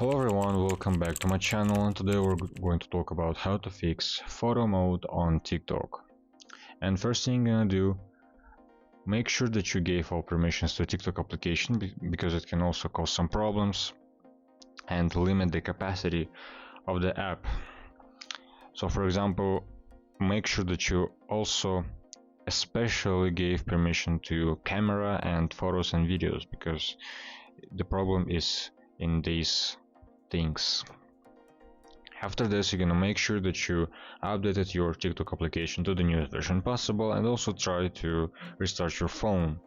Hello everyone, welcome back to my channel, and today we're going to talk about how to fix photo mode on TikTok. And first thing you're gonna do, make sure that you gave all permissions to TikTok application because it can also cause some problems and limit the capacity of the app. So for example, make sure that you also especially gave permission to camera and photos and videos, because the problem is in these things. After this, you're gonna make sure that you updated your TikTok application to the newest version possible, and also try to restart your phone.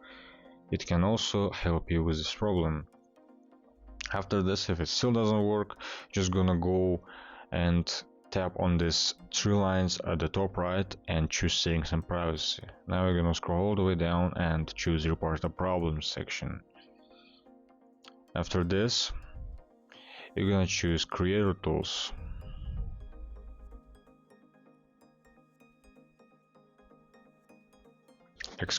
It can also help you with this problem. After this, if it still doesn't work, just gonna go and tap on these three lines at the top right and choose settings and privacy. Now we're gonna scroll all the way down and choose report the problem section. After this, you're gonna choose creator tools.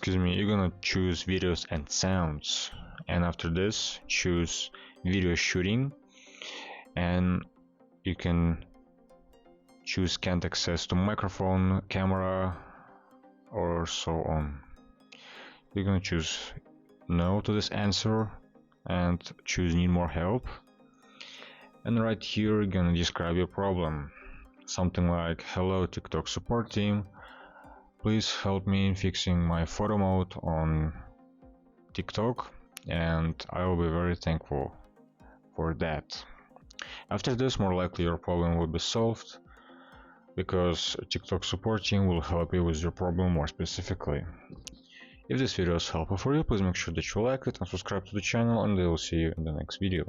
You're gonna choose videos and sounds, and after this choose video shooting, and you can choose can't access to microphone, camera, or so on. You're gonna choose no to this answer and choose need more help, and right here you're gonna describe your problem, something like hello TikTok support team, please help me in fixing my photo mode on TikTok, and I will be very thankful for that. After this, more likely your problem will be solved, because TikTok support team will help you with your problem more specifically. If this video is helpful for you, please make sure that you like it and subscribe to the channel, and I will see you in the next video.